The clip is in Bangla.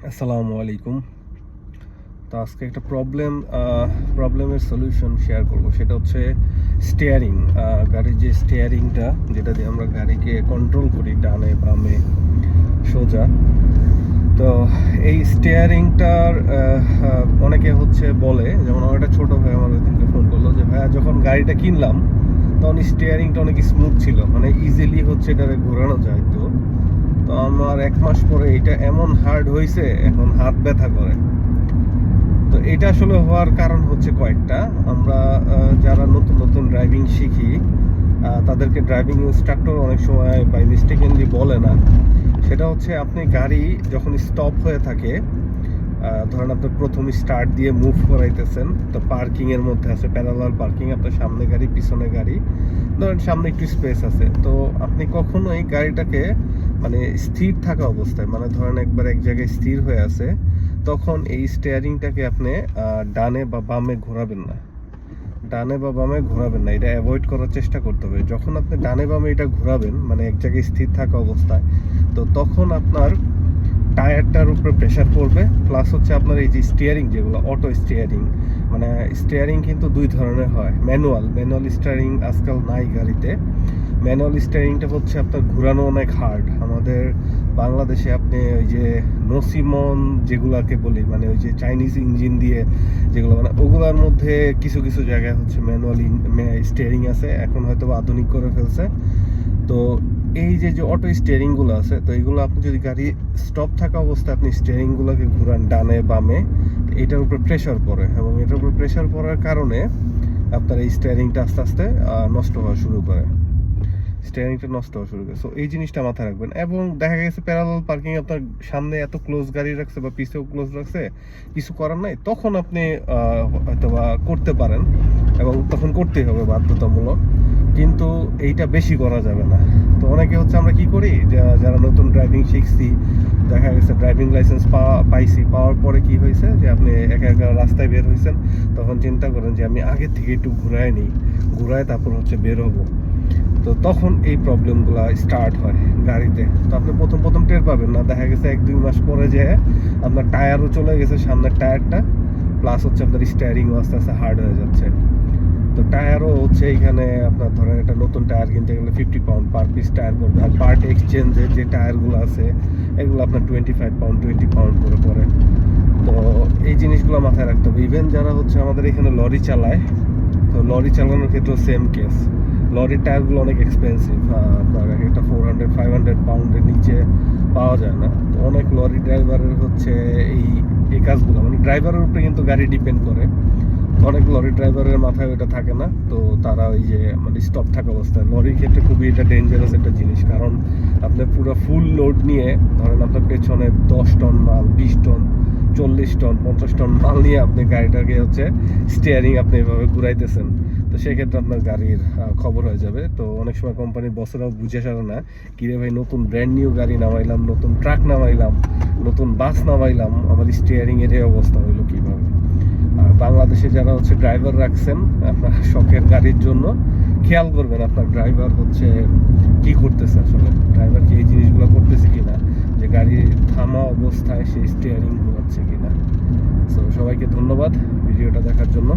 আসসালামু আলাইকুম। তো আজকে একটা প্রবলেমের সলিউশন শেয়ার করব। সেটা হচ্ছে স্টিয়ারিং। গাড়ির যে স্টিয়ারিংটা, যেটা দিয়ে আমরা গাড়িকে কন্ট্রোল করি ডানে বামে সোজা। তো এই স্টিয়ারিংটার অনেকে বলে, যেমন আমার একটা ছোটো ভাই আমার ওইদিনকে ফোন করলো যে ভাইয়া, যখন গাড়িটা কিনলাম তখন স্টিয়ারিংটা অনেক স্মুথ ছিল, মানে ইজিলি এটারে ঘোরানো যায়। তো আমার 1 মাস পরে এটা এমন হার্ড হয়েছে, এখন হাত ব্যথা করে। তো এটা আসলে হওয়ার কারণ হচ্ছে কয়েকটা। আমরা যারা নতুন নতুন ড্রাইভিং শিখি, তাদেরকে ড্রাইভিং ইনস্ট্রাক্টর অনেক সময় বাই মিস্টেকেনলি বলে না। সেটা হচ্ছে, আপনি গাড়ি যখন স্টপ হয়ে থাকে, ধরেন আপনি প্রথম স্টার্ট দিয়ে মুভ করাইতেছেন, তো পার্কিংয়ের মধ্যে আছে প্যারালাল পার্কিং, আপনার সামনে গাড়ি পিছনে গাড়ি, ধরেন সামনে একটু স্পেস আছে। তো আপনি কখনোই গাড়িটাকে মানে স্থির থাকা অবস্থায়, মানে ধরেন একবার এক জায়গায় স্থির হয়ে আছে, তখন এই স্টিয়ারিংটাকে আপনি ডানে বা বামে ঘোরাবেন না। এটা অ্যাভয়েড করার চেষ্টা করতে হবে। যখন আপনি ডানে বামে এটা ঘোরাবেন, মানে এক জায়গায় স্থির থাকা অবস্থায়, তো তখন আপনার টায়ারটার উপরে প্রেশার পড়বে, প্লাস আপনার এই যে স্টিয়ারিং, যেগুলো অটো স্টিয়ারিং, মানে স্টিয়ারিং কিন্তু 2 ধরনের হয়। ম্যানুয়াল স্টিয়ারিং আজকাল নাই গাড়িতে। ম্যানুয়াল স্টিয়ারিংটা আপনার ঘোরানো অনেক হার্ড। আমাদের বাংলাদেশে আপনি ওই যে নসিমন যেগুলাকে বলি, মানে ওই যে চাইনিজ ইঞ্জিন দিয়ে যেগুলো, মানে ওগুলোর মধ্যে কিছু কিছু জায়গায় ম্যানুয়াল স্টিয়ারিং আছে, এখন হয়তো আধুনিক করে ফেলছে। তো এই যে অটো স্টিয়ারিংগুলো আছে, তো এইগুলো আপনি যদি গাড়ি স্টপ থাকা অবস্থায় আপনি স্টিয়ারিংগুলোকে ঘুরান ডানে বামে, এটার উপর প্রেশার পড়ে, এবং এটার উপর প্রেশার পড়ার কারণে আপনার এই স্টিয়ারিংটা আস্তে আস্তে নষ্ট হওয়া শুরু করে। সো এই জিনিসটা মাথায় রাখবেন। এবং দেখা গেছে প্যারালাল পার্কিং, আপনার সামনে এত ক্লোজ গাড়ি রাখছে বা পিছেও ক্লোজ রাখছে, কিছু করার নাই, তখন আপনি হয়তো বা করতে পারেন, এবং তখন করতেই হবে বাধ্যতামূলক, কিন্তু এইটা বেশি করা যাবে না। তো অনেকে আমরা কি করি, যারা নতুন ড্রাইভিং শিখছি, দেখা গেছে ড্রাইভিং লাইসেন্স পাওয়ার পরে কি হয়েছে, যে আপনি একা একা রাস্তায় বের হয়েছেন, তখন চিন্তা করেন যে আমি আগের থেকে একটু ঘুরায় তারপর বের হবো। তো তখন এই প্রবলেমগুলো স্টার্ট হয় গাড়িতে। তো আপনি প্রথম টের পাবেন না, দেখা গেছে 1-2 মাস পরে যে আপনার টায়ারও চলে গেছে, সামনের টায়ারটা, প্লাস আপনার স্টিয়ারিংও আস্তে আস্তে হার্ড হয়ে যাচ্ছে। তো টায়ারও এখানে আপনার ধরেন একটা নতুন টায়ার কিনতে গেলে 50 পাউন্ড পার পিস টায়ার পড়বে, আর পার্ট এক্সচেঞ্জের যে টায়ারগুলো আছে এগুলো আপনার 25 পাউন্ড 20 পাউন্ড করে পড়ে। তো এই জিনিসগুলো মাথায় রাখতে হবে। ইভেন যারা আমাদের এখানে লরি চালায়, তো লরি চালানোর ক্ষেত্রেও সেম কেস। লরির টায়ারগুলো অনেক এক্সপেন্সিভ, আপনার একটা 400-500 পাউন্ডের নিচে পাওয়া যায় না। তো অনেক লরি ড্রাইভারের এই কাজগুলো, মানে ড্রাইভারের উপরে কিন্তু গাড়ি ডিপেন্ড করে। অনেক লরি ড্রাইভারের মাথায় ওটা থাকে না, তো তারা ওই যে মানে স্টপ থাকা অবস্থায়, লরির ক্ষেত্রে খুবই এটা ডেঞ্জারাস একটা জিনিস। কারণ আপনি পুরো ফুল লোড নিয়ে, ধরেন আপনার পেছনে 10 টন মাল, 20 টন, 40 টন, 50 টন মাল নিয়ে আপনি গাড়িটাকে স্টিয়ারিং আপনি এভাবে ঘুরাইতেছেন, তো সেক্ষেত্রে আপনার গাড়ির খবর হয়ে যাবে। তো অনেক সময় কোম্পানির বসেরাও বুঝে সারে না, কিরে ভাই, নতুন ব্র্যান্ড নিউ গাড়ি নামাইলাম, নতুন ট্রাক নামাইলাম, নতুন বাস নামাইলাম, আমার স্টিয়ারিং এর এই অবস্থা হইলো কিভাবে। আর বাংলাদেশে যারা ড্রাইভার রাখছেন আপনার শখের গাড়ির জন্য, খেয়াল করবেন আপনার ড্রাইভার কি করতেছে, আসলে ড্রাইভার কি এই জিনিসগুলো করতেছে কিনা, যে গাড়ি থামা অবস্থায় সেই স্টিয়ারিং ঘোরাচ্ছে কিনা। সো সবাইকে ধন্যবাদ ভিডিওটা দেখার জন্য।